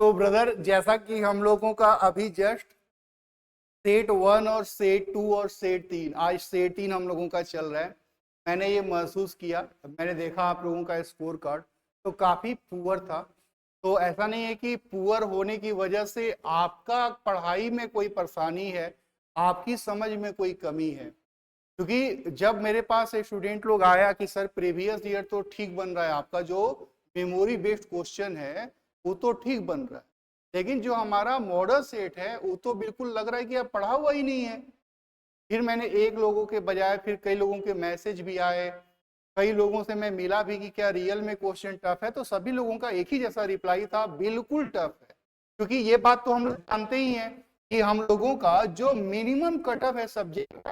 तो ब्रदर जैसा कि हम लोगों का अभी जस्ट सेट 1 और सेट 2 और सेट 3, आज सेट 3 हम लोगों का चल रहा है। मैंने ये महसूस किया, मैंने देखा आप लोगों का स्कोर कार्ड तो काफ़ी पुअर था। तो ऐसा नहीं है कि पुअर होने की वजह से आपका पढ़ाई में कोई परेशानी है, आपकी समझ में कोई कमी है। क्योंकि जब मेरे पास एक स्टूडेंट लोग आया कि सर प्रीवियस ईयर तो ठीक बन रहा है, आपका जो मेमोरी बेस्ड क्वेश्चन है वो तो ठीक बन रहा है, लेकिन जो हमारा मॉडल सेट है वो तो बिल्कुल लग रहा है कि अब पढ़ा हुआ ही नहीं है। फिर मैंने एक लोगों के बजाय फिर कई लोगों के मैसेज भी आए, कई लोगों से मैं मिला भी कि क्या रियल में क्वेश्चन टफ है, तो सभी लोगों का एक ही जैसा रिप्लाई था, बिल्कुल टफ है। क्योंकि ये बात तो हम लोग जानते ही हैं कि हम लोगों का जो मिनिमम कट ऑफ है सब्जेक्ट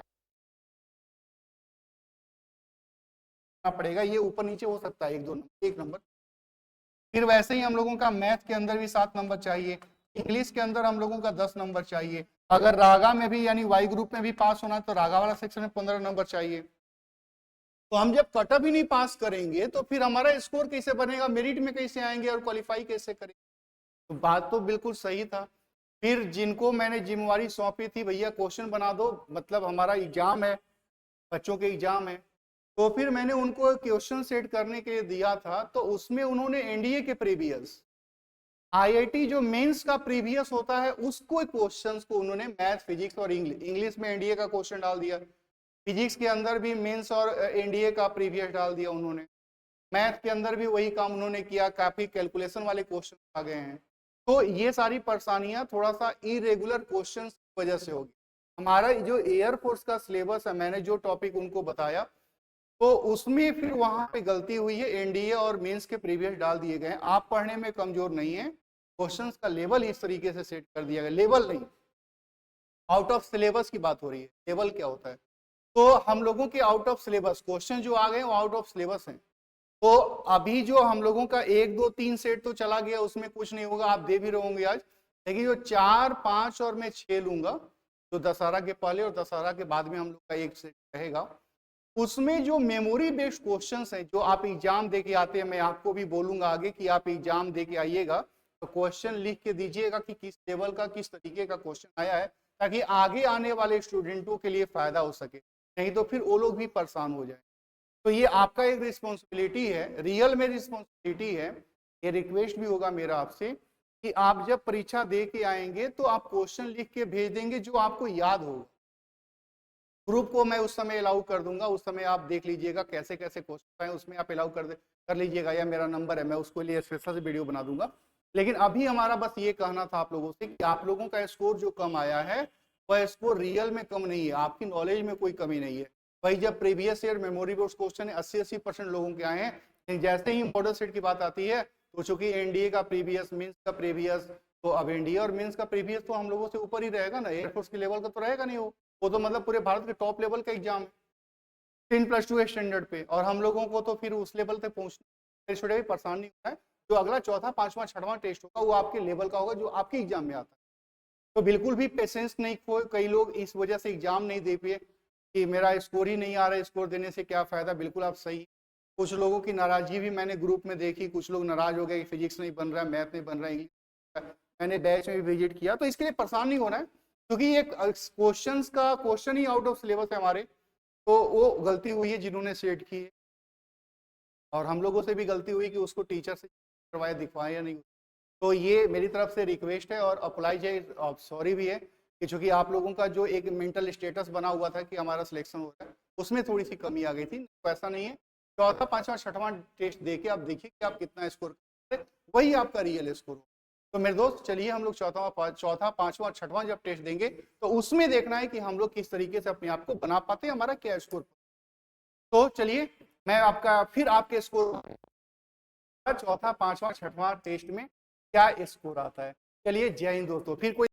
पड़ेगा, ये ऊपर नीचे हो सकता है 1 नंबर। फिर वैसे ही हम लोगों का मैथ के अंदर भी 7 नंबर चाहिए, इंग्लिश के अंदर हम लोगों का 10 नंबर चाहिए, अगर रागा में भी यानी वाई ग्रुप में भी पास होना है तो रागा वाला सेक्शन में 15 नंबर चाहिए। तो हम जब कटअप ही नहीं पास करेंगे तो फिर हमारा स्कोर कैसे बनेगा, मेरिट में कैसे आएंगे और क्वालिफाई कैसे करेंगे। तो बात तो बिल्कुल सही था। फिर जिनको मैंने जिम्मेवारी सौंपी थी भैया क्वेश्चन बना दो, मतलब हमारा एग्जाम है, बच्चों के एग्जाम है, तो फिर मैंने उनको क्वेश्चन सेट करने के लिए दिया था। तो उसमें उन्होंने एनडीए के प्रीवियस, आईआईटी जो मेंस का प्रीवियस होता है उसको क्वेश्चंस को उन्होंने मैथ फिजिक्स और इंग्लिश में एनडीए का क्वेश्चन डाल दिया, फिजिक्स के अंदर भी मेंस और एनडीए का प्रीवियस डाल दिया उन्होंने, मैथ के अंदर भी वही काम उन्होंने किया, काफी कैलकुलेशन वाले क्वेश्चन आ गए हैं। तो ये सारी परेशानियां थोड़ा सा इरेगुलर क्वेश्चन की वजह से होगी। हमारा जो एयरफोर्स का सिलेबस है, मैंने जो टॉपिक उनको बताया तो उसमें फिर वहां पे गलती हुई है, एनडीए और मेंस के प्रीवियस डाल दिए गए। आप पढ़ने में कमजोर नहीं है, क्वेश्चंस का लेवल इस तरीके से सेट कर दिया गया, लेवल नहीं, आउट ऑफ सिलेबस की बात हो रही है, लेवल क्या होता है। तो हम लोगों के आउट ऑफ सिलेबस क्वेश्चन जो आ गए वो आउट ऑफ सिलेबस हैं। तो अभी जो हम लोगों का 1 2 3 सेट तो चला गया, उसमें कुछ नहीं होगा, आप दे भी रहोगे आज, लेकिन जो 4 5 और मैं 6 लूंगा, जो दशहरा के पहले और दशहरा के बाद में हम लोग का एक सेट रहेगा, उसमें जो मेमोरी बेस्ड क्वेश्चंस हैं जो आप एग्जाम दे के आते हैं, मैं आपको भी बोलूंगा आगे कि आप एग्जाम दे के आइएगा तो क्वेश्चन लिख के दीजिएगा कि किस लेवल का किस तरीके का क्वेश्चन आया है, ताकि आगे आने वाले स्टूडेंटों के लिए फायदा हो सके, नहीं तो फिर वो लोग भी परेशान हो जाए। तो ये आपका एक रिस्पॉन्सिबिलिटी है, रियल में रिस्पॉन्सिबिलिटी है। ये रिक्वेस्ट भी होगा मेरा आपसे कि आप जब परीक्षा दे के आएंगे तो आप क्वेश्चन लिख के भेज देंगे जो आपको याद होगा। ग्रुप को मैं उस समय अलाउ कर दूंगा, उस समय आप देख लीजिएगा कैसे कैसे क्वेश्चन आए, उसमें आप अलाउ कर लीजिएगा, या मेरा नंबर है, मैं उसको लिए स्पेशल से वीडियो बना दूंगा। लेकिन अभी हमारा बस ये कहना था आप लोगों से कि आप लोगों का स्कोर जो कम आया है वह स्कोर रियल में कम नहीं है, आपकी नॉलेज में कोई कमी नहीं है। वही जब previous year memory board question 80% लोगों के आए हैं, जैसे ही मॉडल सेट की बात आती है तो चूंकि एनडीए का प्रीवियस, मीन्स का प्रीवियस, तो अब एनडीए और मीन्स का प्रीवियस तो हम लोगों से ऊपर ही रहेगा ना, एयरफोर्स के लेवल का तो रहेगा नहीं, वो तो मतलब पूरे भारत के टॉप लेवल का एग्जाम है 10+2 स्टैंडर्ड पे, और हम लोगों को तो फिर उस लेवल तक पहुंचने छोटे भी परेशान नहीं होता है। जो अगला चौथा पांचवा छठवां टेस्ट होगा वो आपके लेवल का होगा जो आपके एग्जाम में आता है। तो बिल्कुल भी पेशेंस नहीं खोए, कई लोग इस वजह से एग्जाम नहीं दे पाए कि मेरा स्कोर ही नहीं आ रहा है, स्कोर देने से क्या फायदा, बिल्कुल आप सही। कुछ लोगों की नाराजगी भी मैंने ग्रुप में देखी, कुछ लोग नाराज हो गए कि फिजिक्स नहीं बन रहा है, मैथ नहीं बन रहा है, इंग्लिश, मैंने बैच में भी विजिट किया। तो इसके लिए परेशान नहीं होना है, क्योंकि ये question he out of syllabus है हमारे, तो वो गलती हुई है जिन्होंने सेट की है, और हम लोगों से भी गलती हुई कि उसको टीचर से करवाया दिखवाया या नहीं। तो ये मेरी तरफ से रिक्वेस्ट है और अप्लाई सॉरी भी है कि चूंकि आप लोगों का जो एक मेंटल स्टेटस बना हुआ था कि हमारा सिलेक्शन हो रहा है, उसमें थोड़ी सी कमी आ गई थी, तो ऐसा नहीं है। चौथा पांचवा छठवां टेस्ट देके आप देखिए कि आप कितना स्कोर करते, वही आपका रियल स्कोर हो। तो मेरे दोस्त चलिए हम लोग चौथा पांचवा छठवां जब टेस्ट देंगे तो उसमें देखना है कि हम लोग किस तरीके से अपने आप को बना पाते हैं, हमारा क्या स्कोर। तो चलिए मैं आपका फिर आपके स्कोर चौथा पांचवा छठवां टेस्ट में क्या स्कोर आता है। चलिए जय हिंद दोस्तों, फिर कोई